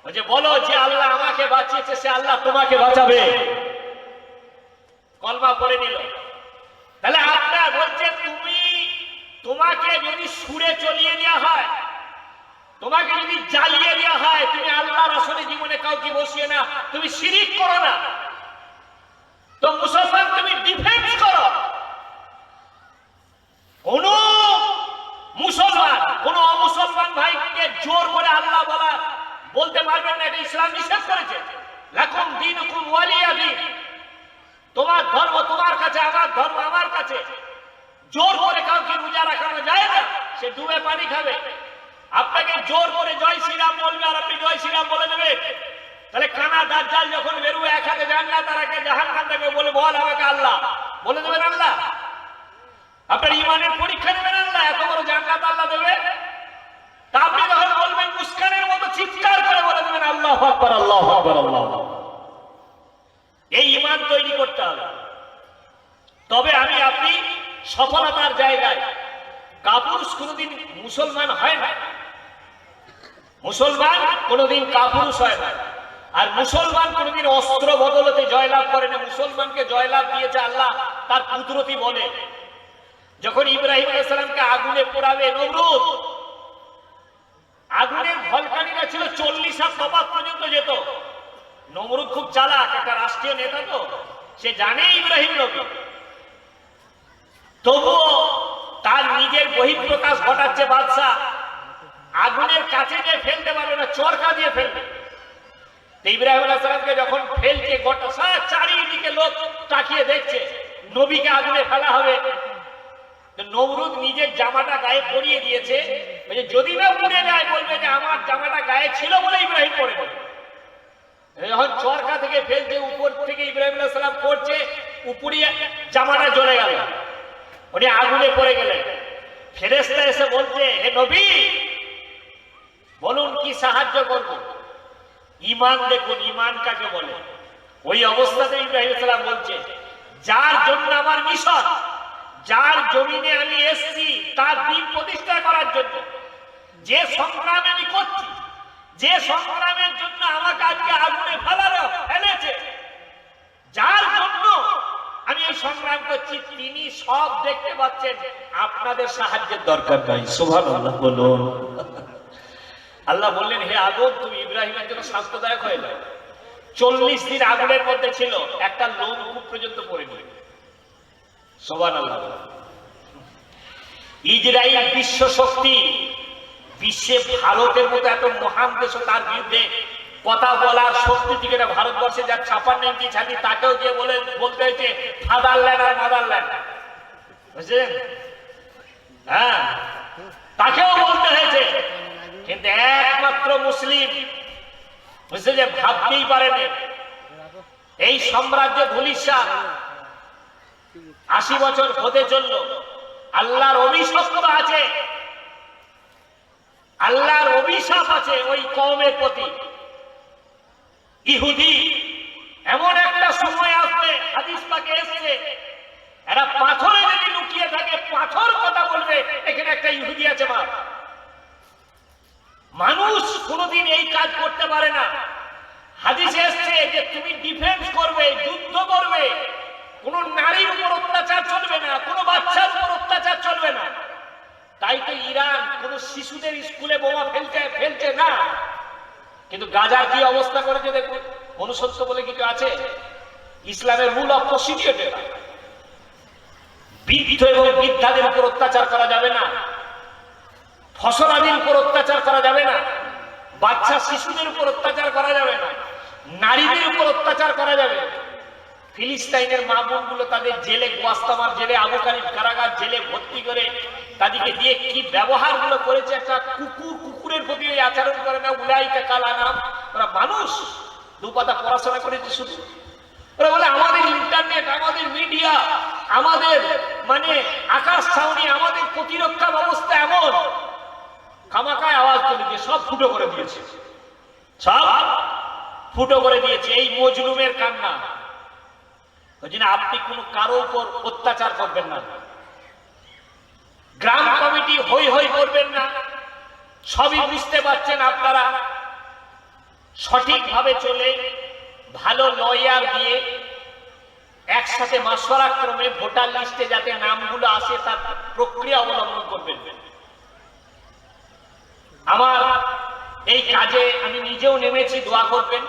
বলছে, বলো যে আল্লাহ আমাকে বাঁচিয়েছে সে আল্লাহ তোমাকে বাঁচাবে। কলমা পড়ে নিল। তাহলে আপনার বলছে, তোমাকে যদি সুরে চলিয়ে দেওয়া হয়, তোমাকে যদি জ্বালিয়ে দেওয়া হয়, তুমি আল্লাহর আসলে জীবনে কাউকে বসিয়ে না, তুমি শিরিক করো না, তো মুসলমান তুমি ডিফেন্স করো। কোন মুসলমান কোন অমুসলমান ভাইকে জোর করে আল্লাহ বলতে পারবেন না, এটা ইসলাম নিষেধ করেছে। লাকুম দীনুকুম ওয়ালিয়া দীন, তোমার ধর্ম তোমার কাছে, আমার ধর্ম আমার কাছে। জোর করে কাউকে রোজা রাখানো যায় না, সে ডুবে পানি খাবে। আপনাকে জোর করে জয় শ্রীরাম বলবে আর আপনি জয় শ্রীরাম বলে দেবেন, তাহলে কানা দাজ্জাল যখন বেরোবে, এক হাতে জান্নাত আর একে জাহান্নাম থেকে, বলে, বল আমাকে আল্লাহ, বলে দেবেন আল্লাহ? আপনার ইমানের পরীক্ষা নেবেন আল্লাহ, এত বড় জান্নাত আল্লাহ দেবে? তা আপনি যখন বলবেন, মুস্কানের মতো চিৎকার করে বলে দেবেন, আল্লাহু আকবার, আল্লাহু আকবার, আল্লাহু আকবার। এই ইমান তৈরি করতে হবে, তবে আমি আপনি সফলতার জায়গায়। কাপুরুষ কোনোদিন মুসলমান হয় না, মুসলমান কোনোদিন কাপুরুষ হয় না। আর মুসলমান কোনোদিন অস্ত্র বদলতে জয়লাভ করে না। মুসলমানকে জয়লাভ দিয়েছে আল্লাহ তার কুদরতি বলে। যখন ইব্রাহিম আলাইহিস সালামকে আগুনে পোড়াবে নমরুদ, আগুনের ভলকানিটা ছিল 40 হাত তফাত পর্যন্ত যেত। নমরুদ খুব চালাক, একটা রাষ্ট্রীয় নেতা, তো সে জানে ইব্রাহিম নবী, তবুও তার নিজের বহিঃপ্রকাশ ঘটাচ্ছে বাদশা। আগুনের কাছে যে ফেলতে পারবে না, চরকা দিয়ে ফেলবে। ইব্রাহিম আলাইহিস সালামকে যখন ফেলছে, গোটা চারিদিকে লোক তাকিয়ে দেখছে, নবীকে আগুনে ফেলা হবে। নমরুদ নিজের জামাটা গায়ে পরিয়ে দিয়েছে, যদি না পুড়ে যায় বলবে যে আমার জামাটা গায়ে ছিল বলে ইব্রাহিম পরে নেবে। যখন চরকা থেকে ফেলছে, উপর থেকে ইব্রাহিম আলাইহিস সালাম পড়ছে, উপরে জামাটা জ্বলে গেল, উনি আগুনে পড়ে গেলেন। ফেরেশতা এসে বলছে, হে নবী, বলুন কি সাহায্য করব? ঈমান দেখুন, ঈমান কাকে বলে। ওই অবস্থাতে ইব্রাহিম আলাইহিস সালাম বলছে, যার জন্য আমার মিশন, যার জমিনে আমি এসেছি তার দ্বীন প্রতিষ্ঠা করার জন্য, যে সংগ্রাম আমি করছি, যে সংগ্রামের জন্য আমাকে আজকে আগুনে ফেলেছে, যার জন্য আমি এই সংগ্রাম করছি, তিনি সব দেখতে পাচ্ছেন, আপনাদের সাহায্যের দরকার নাই। সুবহানাল্লাহ বলুন। আল্লাহ বললেন, হে আগুন, তুমি ইব্রাহিমের জন্য শান্তদায়ক হয়ে যাও। 40 দিন আগুনের মধ্যে ছিল, একটা লোম খুব পর্যন্ত পড়েনি। সুবহানাল্লাহ। ইসরায়েল বিশ্ব শক্তি, বিশ্বে ভারতের মতো এত মহান দেশ, তার বিরুদ্ধে কথা বলার শক্তি দিকে না। ভারতবর্ষে যার 56 ইঞ্চি ছাতি, তাকেও গিয়ে বলতে হয়েছে ফাদারল্যান্ড আর মাদারল্যান্ড, বুঝলেন? হ্যাঁ, তাকেও বলতে হয়েছে। কিন্তু একমাত্র মুসলিম বুঝছে যে ভাবতেই পারেনি এই সাম্রাজ্য ধূলিসাৎ 80 বছর হতে চলল। আল্লাহর অভিশাপ আছে, আল্লাহর অভিশাপ আছে ওই কওমের প্রতি। ইহুদি এমন একটা সময় আসবে, হাদিস পাকে এসেছে, এরা পাথরে যদি লুকিয়ে থাকে, পাথর কথা বলবে এখানে একটা ইহুদি আছে। মানুষ কোনোদিন এই কাজ করতে পারে না। হাদিসে এসেছে যে তুমি ডিফেন্স করবে, যুদ্ধ করবে, কোন নারীর উপর অত্যাচার চলবে না, কোন বাচ্চার উপর অত্যাচার চলবে না। তাই তো ইরান কোন শিশুদের স্কুলে বোমা ফেলছে না। কিন্তু গাজার কি অবস্থা করেছে দেখুন। মনুষ্যত্ব বলে কিছু আছে? ইসলামের রুল অফ প্রসিডিওর এটা। বৃদ্ধ এবং বৃদ্ধাদের উপর অত্যাচার করা যাবে না, ফসলাদির উপর অত্যাচার করা যাবে না, বাচ্চা শিশুদের উপর অত্যাচার করা যাবে না, নারীদের উপর অত্যাচার করা যাবে। ফিলিস্তাইনের মা বোনগুলো তাদের জেলে, গোয়াস্তামার জেলে, আবু কারিম কারাগার জেলে ভর্তি করে তাদেরকে দিয়ে কি ব্যবহার গুলো করেছে। একটা কুকুরের প্রতি ওই আচরণ করে না, উলাইকা কালা নাম। ওরা মানুষ, দুপাতা পড়াশোনা করেছে শুধু। ওরা বলে আমাদের ইন্টারনেট, আমাদের মিডিয়া, আমাদের মানে আকাশ ছাউনি, আমাদের প্রতিরক্ষা ব্যবস্থা এমন। খামাখায় আওয়াজ করে দিয়ে সব ফুটো করে দিয়েছে, সব ফুটো করে দিয়েছে। এই মজলুমের কান্না। ওই জন্য আপনি কোনো কারো উপর অত্যাচার করবেন না, গ্রাম কমিটি হই হই করবেন না। সবই বুঝতে পারছেন আপনারা। সঠিকভাবে চলে ভালো লয়ার দিয়ে একসাথে মাসওয়ারা ক্রমে ভোটার লিস্টে যাতে নামগুলো আসে তার প্রক্রিয়া অবলম্বন করবেন। আমার এই কাজে আমি নিজেও নেমেছি, দোয়া করবেন।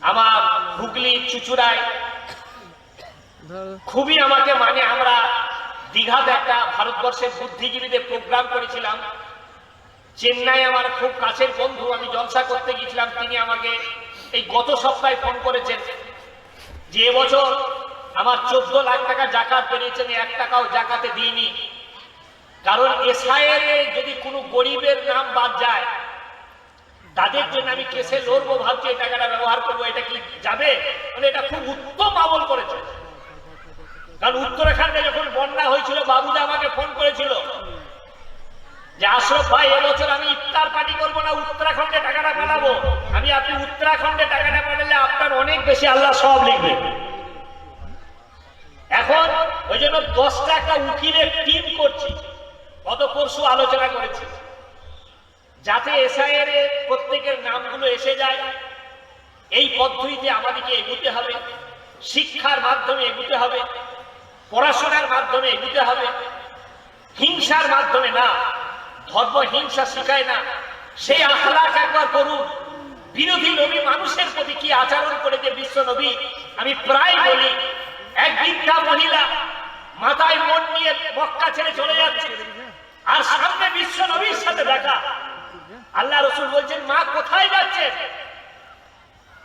আমার হুগলি চুচুড়ায় খুবই আমাকে মানে, আমরা দীঘাতে একটা ভারতবর্ষের বুদ্ধিজীবীদের প্রোগ্রাম করেছিলাম। চেন্নাই আমার খুব কাছের বন্ধু, আমি জলসা করতে গিয়েছিলাম। তিনি আমাকে এই গত সপ্তাহে ফোন করেছেন যে এবছর আমার 14 লাখ টাকা জাকাত বেরিয়েছে, আমি 1 টাকাও জাকাতে দিইনি। কারণ এসআইআর যদি কোনো গরিবের নাম বাদ যায় তাদের জন্য আমি কেসে লড়বো, ভাবছি এই টাকাটা ব্যবহার করবো। এটা কি যাবে? মানে এটা খুব উত্তম আমল করেছে। কারণ উত্তরাখণ্ডে যখন বন্যা হয়েছিল, বাবুদা আমাকে ফোন করেছিল যে আশরফ ভাই, এবছর আমি ইফতার পার্টি করবো না, উত্তরাখণ্ডে টাকাটা পাঠাবো। আপনি উত্তরাখণ্ডে টাকাটা পাঠালে আপনার অনেক বেশি আল্লাহ সব লিখবে। এখন ওই জন্য 10টা একটা উকিলের টিম করছি, গত পরশু আলোচনা করেছি, যাতে এসআইআর এর প্রত্যেকের নামগুলো এসে যায়। এই পদ্ধতিতে আমাদেরকে এগোতে হবে, শিক্ষার মাধ্যমে এগোতে হবে, পড়াশোনার মাধ্যমে এগোতে হবে, হিংসার মাধ্যমে না। ধর্ম হিংসা শিখায় না, সেই আখলাক একবার করুন। বিরোধী নবী মানুষের প্রতি কি আচরণ করেছে বিশ্ব নবী। আমি প্রায় বলি, এক বৃদ্ধা মহিলা মাথায় মন নিয়ে মক্কা ছেড়ে চলে যাচ্ছে, আর সামনে বিশ্ব নবীর সাথে দেখা। আল্লাহ রসুল বলছেন, মা কোথায় যাচ্ছেন?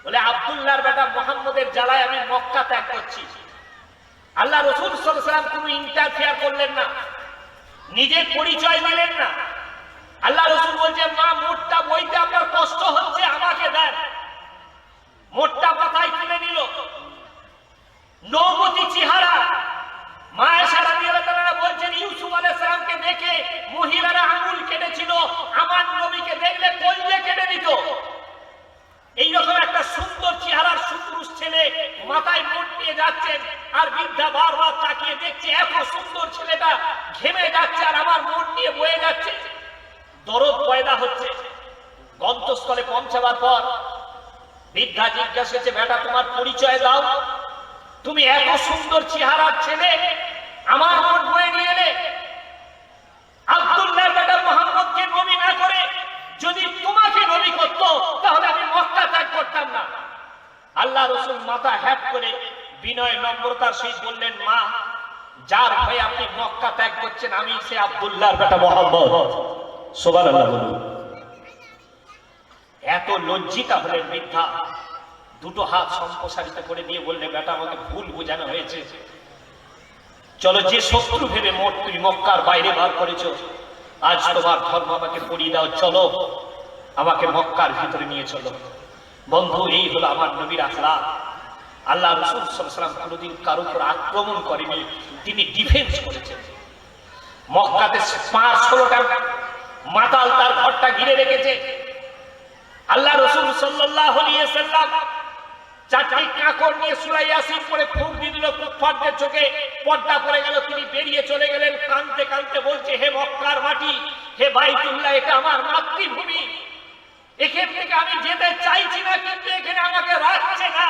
বলে আব্দুল্লাহর বেটা মুহাম্মদের জ্বালায় আমি মক্কা ত্যাগ করছি। আল্লাহ রসুল সাল্লাল্লাহু আলাইহি ওয়াসাল্লাম কোনো ইন্টারফেয়ার করলেন না, নিজের পরিচয় দিলেন না। আল্লাহ রসুল বলছেন, মা মোটটা বইতে আপনার কষ্ট হচ্ছে, আমাকে দেন। মোটটা মাথায় তুলে নিল, নবতী চেহারা। মা আয়েশা রাদিয়াল্লাহু তাআলা বলছেন, ইউসুফ আলাইহিস সালামকে দেখে মহিলারা আঙুল কেটেছিল, আমার নবীকে দেখলে কলজে কেটে দিত। এইরকম একটা সুন্দর চেহারার সুপুরুষ ছেলে মাথায় মোট নিয়ে যাচ্ছেন, আর বৃদ্ধা বারবার তাকিয়ে দেখছে, এত সুন্দর ছেলেটা ঘেমে যাচ্ছে আর আমার মোট নিয়ে বয়ে যাচ্ছে। দরদ পয়দা হচ্ছে। গন্তস্থলে পৌঁছাবার পর বৃদ্ধা জিজ্ঞাসা করছে, বেটা তোমার পরিচয় দাও, তুমি এত সুন্দর চেহারার ছেলে আমার মোট বয়ে নিয়ে এলে। আব্দুল্লাহর বেটা মুহাম্মদকে নবী না করে যদি তোমাকে নবী করতো তাহলে আমি মক্কা ত্যাগ করতাম না। আল্লাহ রসুল মাথা হ্যাপ করে বিনয় নম্রতার সহিত বললেন, মা, যার ভয়ে আপনি মক্কা ত্যাগ করছেন আমি সে আব্দুল্লাহর বেটা মুহাম্মদ। সুবহানাল্লাহ বলুন। এত লজ্জিতা হলেন বৃদ্ধা, দুটো হাত সম্প্রসারিত করে দিয়ে বললে, বেটা আমাকে ভুল বোঝানো হয়েছে। চলো, যে শত্রু ভেবে মোট তুমি মক্কার বাইরে বার করেছো, আজ তোমার ধর্ম আমাকে পড়িয়ে দাও, চলো আমাকে মক্কার ভিতরে নিয়ে চলো। বন্ধু, এই হলো আমার নবীর আখলাক। আল্লাহ রাসূল সাল্লাল্লাহু আলাইহি ওয়াসাল্লাম কোনোদিন কারোর উপর আক্রমণ করেনি, তিনি ডিফেন্স করেছেন। মক্কাতে 5-16টা মাতাল তার ঘরটা ঘিরে রেখেছে। আল্লাহ রাসূল সাল্লাল্লাহু আলাইহি ওয়াসাল্লাম 4টি কাকর নিয়ে সূরা ইয়াসিন পড়ে ফুঁক দিয়ে দিল, কুফফারদের চোখে পর্দা পড়ে গেল। তিনি বেরিয়ে চলে গেলেন, কাঁদতে কাঁদতে বলছে, হে মক্কার মাটি, হে বাইতুল্লাহ, এটা আমার মাতৃভূমি, এখান থেকে আমি যেতে চাইছি না, কিন্তু এখানে আমাকে রাখছে না।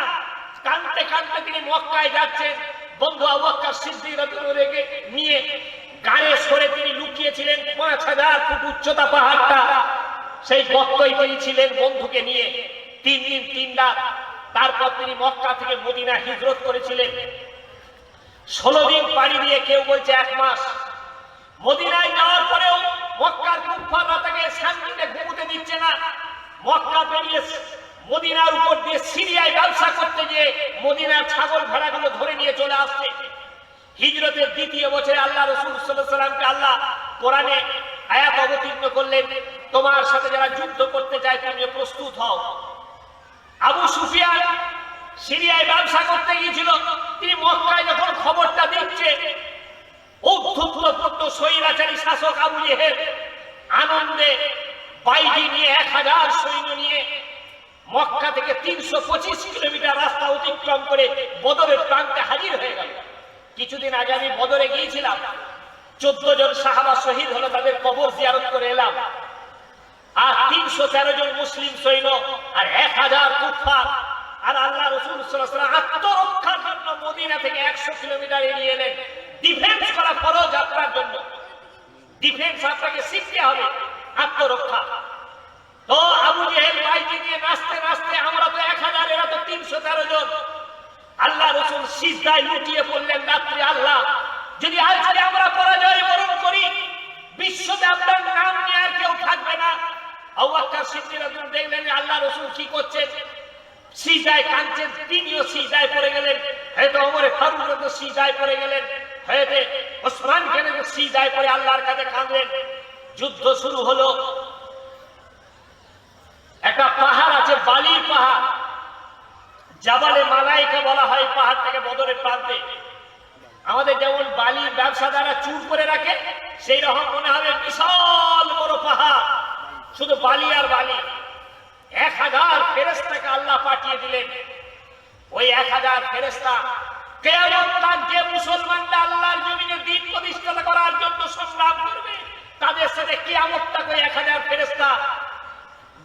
কাঁদতে একান্তে তিনি মক্কায় যাচ্ছেন, বন্ধু আবু বকর সিদ্দিক রাদিয়াল্লাহু আনহু নিয়ে গাড়ে সরে তিনি লুকিয়েছিলেন 5000 ফুট উচ্চতা পাহাড়টা, সেই গর্তই তিনি ছিলেন বন্ধুকে নিয়ে 3 দিন 3 রাত। তারপর তিনি মক্কা থেকে মদিনা হিজরত করেছিলেন 16 দিন পাড়ি দিয়ে, কেউ বলছে 1 মাস। মদিনায় যাওয়ার পরেও মক্কার কুফাররা তাকে শান্তিতে ঘুমোতে দিচ্ছে না। মক্কা পেরিয়ে মদিনার উপর দিয়ে সিরিয়ায় ব্যবসা করতে গিয়ে মদিনার ছাগল ভেড়াগুলো ধরে নিয়ে চলে আসছে। হিজরতের 2য় বছরে আল্লাহ রাসূল সাল্লাল্লাহু আলাইহি ওয়াসাল্লামকে আল্লাহ কোরআনে আয়াত অবতীর্ণ করলেন, তোমার সাথে যারা যুদ্ধ করতে চায় তুমি প্রস্তুত হও। আবু সুফিয়ান সিরিয়ায় ব্যবসা করতে গিয়েছিল, তিনি মক্কায় যখন খবরটা দিচ্ছে, উদ্ধত্ত স্বৈরাচারী শাসক আবু জেহেল আনন্দে বাইজি নিয়ে 1000 সৈন্য নিয়ে মক্কা থেকে 325 কিলোমিটার রাস্তা অতিক্রম করে বদরের প্রান্তে হাজির হয়ে গেল। কিছুদিন আগে আমি বদরে গিয়েছিলাম, 14 জন সাহাবা শহীদ হলো, তাদের কবর জিয়ারত করে এলাম। আর 313 জন মুসলিম সৈন্য আর 1000 কুফার। আর আল্লাহ রাসূল সাল্লাল্লাহু আলাইহি ওয়াসাল্লাম আত্মরক্ষার জন্য মদিনা থেকে 100 কিলোমিটার এগিয়ে এলেন। ডিফেন্স করা ফরজ আপনার জন্য, ডিফেন্স আপনাকে শিখতে হবে, আত্মরক্ষা। তো আবু জেহেল বাইজি নিয়ে নাচতে নাচতে, আমরা তো 1000, এরা তো 313 জন। আল্লাহ রাসূল সিজদায় লুটিয়ে পড়লেন রাত্রে, আল্লাহ যদি আজকে আমরা পরাজয় বরণ করি, বিশ্বতে আপনার নাম নিয়ে আর কেউ থাকবে না। আবু বকর সিদ্দিক রাদিয়াল্লাহু আনহু দেখলেন আল্লাহ রাসূল কি করছেন, সিজদায় কাঁদছেন, তিনিও সিজদায় পড়ে গেলেন। হয়তো ওমর ফারুক রাদিয়াল্লাহু সিজদায় পড়ে গেলেন, হয়তো ওসমান গনি সিজদায় পড়ে আল্লাহর কাছে কাঁদলেন। যুদ্ধ শুরু হলো। একটা পাহাড় আছে, বালির পাহাড়, জাবালে মালাইকা বলা হয় পাহাড়টাকে বদরের প্রান্তে। আমাদের যেমন বালির ব্যবসাদাররা চুর করে রাখে, সেই রকম মনে হবে বিশাল বড় পাহাড়, শুধু বালি আর বালি। 1000 ফেরেশতাকে আল্লাহ পাঠিয়ে দিলেন। ওই 1000 ফেরেশতা কিয়ামত তাক যে মুসলমানরা আল্লাহর জমিনে দ্বীন প্রতিষ্ঠা করার জন্য সংগ্রাম করবে, তাদের সাথে কিয়ামত তাক ওই 1000 ফেরেশতা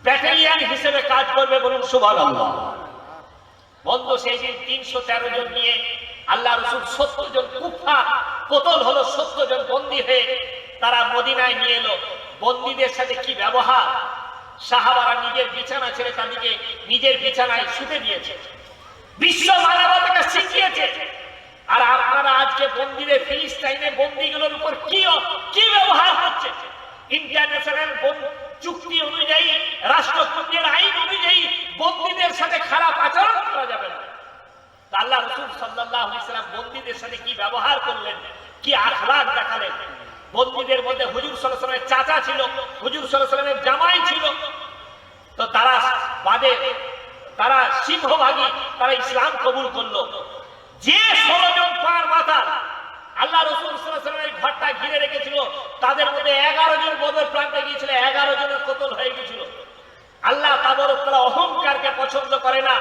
ব্যাটালিয়ন হিসেবে কাজ করবে, বলুন সুবহানাল্লাহ। বন্ধু সেই দিন 313 জন নিয়ে আল্লাহ রাসূল 70 জন কুফার কতল হলো, 70 জন বন্দী হয়ে তারা মদিনায় নিয়ে এলো। বন্দীদের সাথে কি ব্যবহার! সাহাবারা নিজের বিছানা ছেড়ে তাদেরকে নিজের বিছানায় শুতে দিয়েছে, বিশ্ব মানবতাকে শিখিয়েছে। আর আপনারা আজকে বন্দীদের, ফিলিস্তিনের বন্দীগুলোর উপর কি ব্যবহার হচ্ছে! ইন্টারন্যাশনাল চুক্তি অনুযায়ী, রাষ্ট্রপুঞ্জের আইন অনুযায়ী বন্দীদের সাথে খারাপ আচরণ করা যাবে না। আল্লাহ রাসূল সাল্লাল্লাহু আলাইহি ওয়াসাল্লাম বন্দীদের সাথে কি ব্যবহার করলেন, কি আখলাক দেখালেন! বন্দীদের মধ্যে হুজুর সাল্লাল্লাহু আলাইহি ওয়াসাল্লামের চাচা ছিল, হুজুর সাল্লাল্লাহু আলাইহি ওয়াসাল্লামের জামাই ছিল। তো তারা বাদে, তারা সিংহভাগী, তারা ইসলাম কবুল করলো। যে 16 জন পার মাথা আল্লাহ রাসূল সাল্লাল্লাহু আলাইহি ওয়াসাল্লামের ঘরটা ঘিরে রেখেছিল, তাদের মধ্যে 11 জন বদর প্রান্তে গিয়েছিল, 11 জনের কতল হয়ে গিয়েছিল। আল্লাহ তাবারক তাআলা অহংকারকে পছন্দ করে না।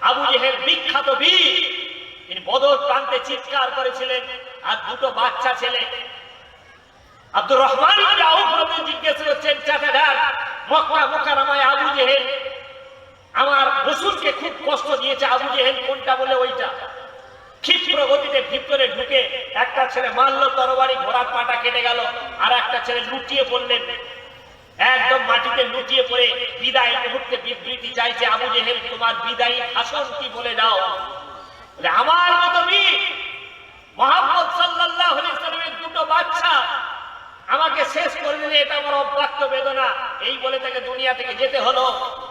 আবু জেহেল বিখ্যাত বীর, তিনি বদর প্রান্তে চিৎকার করেছিলেন। আর 2টো বাচ্চা ছেলে, আব্দুর রহমান ইবনে আউফ রাদিয়াল্লাহু আনহু জিজ্ঞেস করছেন, চাচাজান, মক্কা মুকাররমায় আবু জেহেল আমার রাসূলকে খুব কষ্ট দিয়েছে, আবু জেহেল কোনটা? বলে ওইটা। ক্ষিপ্র গতিতে ভিতরে ঢুকে একটা ছেলে মারল তরবারি, ঘোড়ার পাটা কেটে গেল। আর একটা ছেলে লুটিয়ে পড়লেন, একদম মাটিতে লুটিয়ে পড়ে বিদায় মুহূর্তে বিবৃতি চাইছে। আবু জেহেল, তোমার বিদায়ী ভাষণ কি বলে দাও। আমার মতো বীর মুহাম্মদ সাল্লাল্লাহু আলাইহি ওয়াসাল্লামের 2টো বাচ্চা আমাকে শেষ করে দিলে, এটা আমার অব্যক্ত বেদনা। এই বলে তাকে দুনিয়া থেকে যেতে হলো।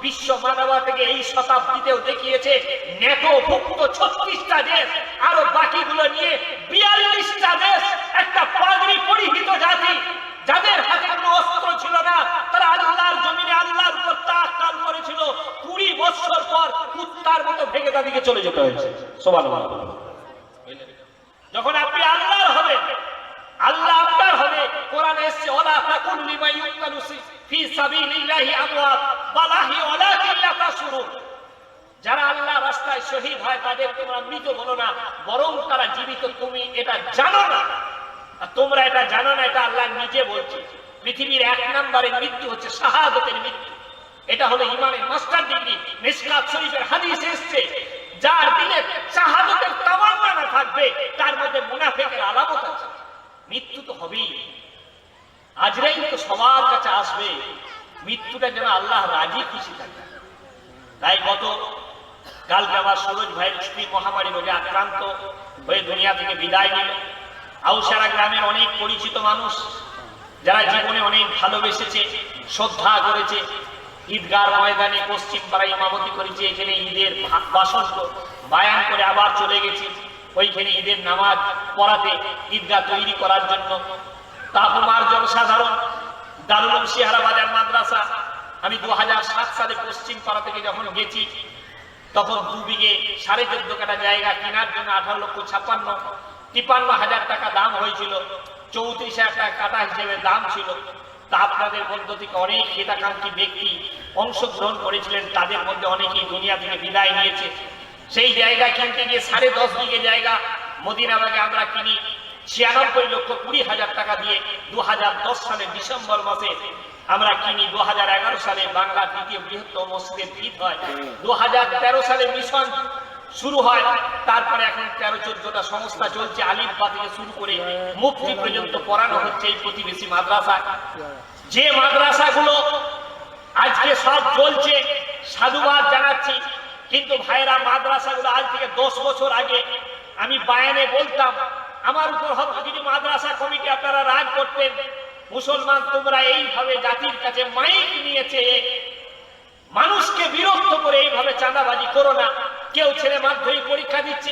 বিশ্ব মানবতা থেকে এই শতাব্দীতেও দেখিয়েছে, ন্যাটোভুক্ত 36টা দেশ, আরো বাকিগুলো নিয়ে 42টা দেশ, একটা পাগড়ি পরিহিত জাতি, যাদের হাতে কোনো অস্ত্র ছিল না, তারা আল্লাহর জমিনে আল্লাহর উপর তাওয়াক্কুল করেছিল। 20 বছর পর কুত্তার মতো ভেঙে তাদেরকে চলে যেতে হয়েছে। সুবহানাল্লাহ। যখন আপনি আল্লাহর হবেন, আল্লাহ আপনার হবে। কোরআনে এসেছে, ওয়ালা তাকুল লিমান ইউক্তালু ফি সাবিলিল্লাহি আমওয়াত বাল আহইয়ু ওয়ালাকিন লা তাশউরুন। যারা আল্লাহর রাস্তায় শহীদ হয় তাদের তোমরা মৃত বলো না, বরং তারা জীবিত। তুমি এটা জানো না, আর তোমরা এটা জানো না, এটা আল্লাহ নিজে বলছে। পৃথিবীর 1 নম্বরের মৃত্যু হচ্ছে শাহাদাতের মৃত্যু। এটা হলো ঈমানের মাস্টার ডিগ্রি। মিশকাত শরীফের হাদিসে এসেছে, যার দিলে থাকবে তার মধ্যে মুনাফিকের আলামত আছে। মৃত্যু তো হবেই, আজরাইল তো সবার কাছে আসবে, মৃত্যুটা যেন আল্লাহ রাজি খুশি থাকে। তাই গত কালকে আমার সুরজ ভাইয়ের স্ত্রী মহামারী রোগে আক্রান্ত হয়ে দুনিয়া থেকে বিদায় নিল। আউসারা গ্রামের অনেক পরিচিত মানুষ যারা জীবনে অনেক ভালোবেসেছে, শ্রদ্ধা করেছে, ঈদগার ময়দানে পশ্চিম পাড়ায় ইমামতি করেছে, এখানে ঈদের ভাষণ বায়ান করে আবার চলে গেছে ওইখানে ঈদের নামাজ পড়াতে, ঈদগাহ তৈরি করার জন্য। তাপমার জনসাধারণ দারুল উলুম শিহারা বাজার মাদ্রাসা, আমি 2007 সালে পশ্চিম পাড়া থেকে যখন গেছি তখন 2 বিঘে 14.5 কাঠা জায়গা কেনার জন্য 18,53,হাজার টাকা দাম হয়েছিল, 34,000 টাকা কাঠা হিসেবে দাম ছিল। তা আপনাদের মধ্য থেকে অনেক হিতাকাঙ্ক্ষী ব্যক্তি অংশগ্রহণ করেছিলেন, তাদের মধ্যে অনেকেই দুনিয়া থেকে বিদায় নিয়েছে। সেই জায়গা কিনতে গিয়ে 10.5 বিঘে জায়গা মদিনাবাগে আমরা কিনি 96,20,000 টাকা দিয়ে। 2010 সালে ডিসেম্বর মাসে আমরা কিনি। 2011 সালে বাংলার দ্বিতীয় বৃহত্তম মসজিদের ঈদ হয়। 2013 সালে মিশন শুরু হয়। তারপরে এখন 13-14টা সংস্থা চলছে, আলিফ বা থেকে শুরু করে মুফতি পর্যন্ত পড়ানো হচ্ছে এই প্রতিবেশী মাদ্রাসায়। যে মাদ্রাসাগুলো আজকে সব চলছে সাধুবাদ জানাচ্ছি, কিন্তু ভাইরা মাদ্রাসাগুলো আজ থেকে 10 বছর আগে আমি বায়ানে বলতাম, আমার উপর হয়তো কিছু মাদ্রাসা কমিটি আপনারা রাগ করতেন, মুসলমান তোমরা এইভাবে জাতির কাছে মাইক নিয়েছে, মানুষকে বিরক্ত করে এইভাবে চাঁদাবাজি করো না। কেউ ছেলে মাধ্যমিক পরীক্ষা দিচ্ছে,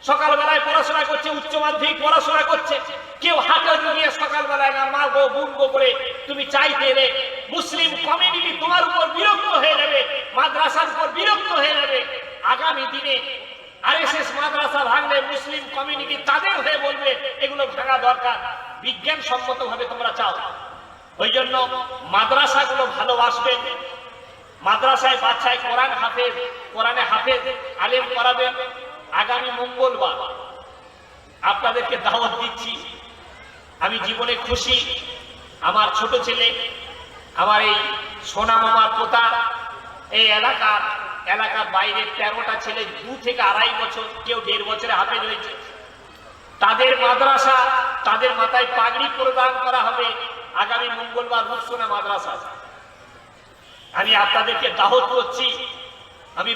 সকালবেলায় পড়াশোনা করছে, উচ্চ মাধ্যমিক পড়াশোনা করছে, কেউ হাতে গিয়ে সকালবেলায় মা গো বুন গো করে তুমি চাইতে এলে, মুসলিম কমিউনিটি তোমার উপর বিরক্ত হয়ে যাবে, মাদ্রাসার উপর বিরক্ত হয়ে যাবে। আগামী দিনে আরএসএস মাদ্রাসা ভাঙলে মুসলিম কমিউনিটি তাদের হয়ে বলবে এগুলো ভাঙা দরকার। বিজ্ঞান সম্মত ভাবে তোমরা চাও, ওই জন্য মাদ্রাসাগুলো ভালোবাসবেন। মাদ্রাসায় বাচ্চায় কোরআনে হাফেজ আলেম করাবেন। আগামী মঙ্গলবার আপনাদেরকে দাওয়াত দিচ্ছি। আমি জীবনে খুশি, আমার ছোট ছেলে, আমার এই সোনা মামার পোতা, এই এলাকার বাইরে 13টা ছেলে 2 থেকে 2.5 বছর, কেউ 1.5 বছরে হাফেজ হয়েছে। তাদের মাদ্রাসা, তাদের মাথায় পাগড়ি প্রদান করা হবে আগামী মঙ্গলবার রূপসোনা মাদ্রাসা। আমি আপনাদেরকে দাওয়াত করছি। আমি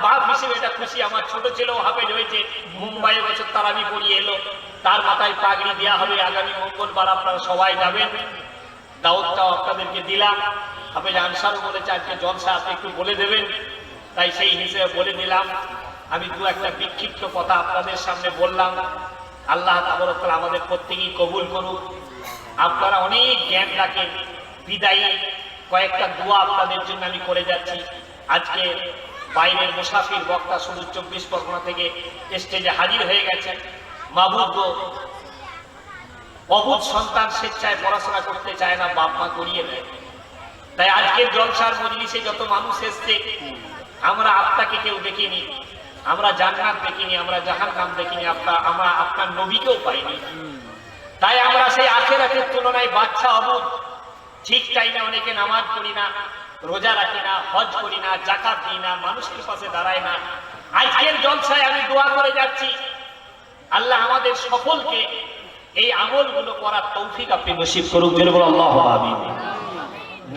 বাপ হিসেবে এটা খুশি, আমার ছোট ছেলেও হাফেজ হয়েছে, মুম্বাই বছর তার আমি পড়িয়ে এলো, তার মাথায় পাগড়ি দেওয়া হবে আগামী মঙ্গলবার। আপনারা সবাই যাবেন, দাওয়াতটাও আপনাদেরকে দিলাম। হাফেজ আনসারও বলেছে আজকে জলসা আপনি একটু বলে দেবেন, তাই সেই হিসেবে বলে দিলাম। আমি 2-1টা বিক্ষিপ্ত কথা আপনাদের সামনে বললাম। আল্লাহ তাবারক তাআলা আমাদের প্রত্যেকেই কবুল করুক। আপনারা অনেক জ্ঞান রাখেন, বিদায়ী কয়েকটা দোয়া আপনাদের জন্য আমি করে যাচ্ছি। আজকে বাইরের মুসাফির বক্তা শুধু 24 পরগনা থেকে স্টেজে হাজির হয়ে গেছে। মাহবুব গো, অবুধ সন্তান স্বেচ্ছায় পড়াশোনা করতে চায় না, বাপ মা করিয়ে দেয়। তাই আজকের জলসার মজলিসে যত মানুষ এসছে, আমরা আপনাকে কেউ দেখিনি, আমরা জান্নাত দেখিনি, আমরা জাহান্নাম দেখিনি, আমরা আপনার নবীকেও পাইনি। তাই আমরা সেই আখিরাতের তুলনায় বাচ্চা অবুধ। ঠিক টাইমে অনেকে নামাজ পড়ি না, রোজা রাখি না, হজ করি না, যাকাত দিই না, মানুষের পাশে দাঁড়ায় না। আজকের জলসায় আমি দোয়া করে যাচ্ছি, আল্লাহ আমাদের সকলকে এই আমলগুলো করার তৌফিক আপনি নসিব করুন। জোরে বলুন আল্লাহুম্মা আমিন।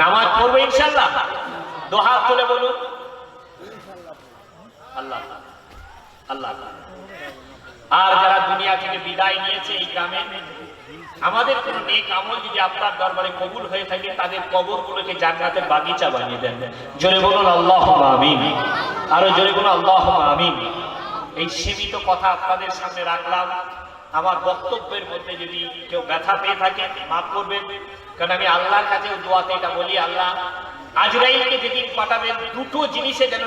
নামাজ পড়বে ইনশাআল্লাহ, দুহাত তুলে বলুন আল্লাহ আল্লাহ। আর যারা দুনিয়া থেকে বিদায় নিয়েছে এই গ্রামে, আমাদের কোন নেক আমল যদি আপনার দরবারে কবুল হয়ে থাকে, তাদের কবরগুলোকে জান্নাতের বাগিচা বানিয়ে দেন। জোরে বলুন আল্লাহুম্মা আমিন। আরো জোরে বলুন আল্লাহুম্মা আমিন। এই সীমিত কথা আপনাদের সামনে রাখলাম। আমার বক্তব্যের মধ্যে যদি কেউ ব্যথা পেয়ে থাকে মাফ করবেন, কারণ আমি আল্লাহর কাছে দোয়াতে এটা বলি, আল্লাহ আজরাইলকে যেদিন পাঠাবেন 2টো জিনিসে যেন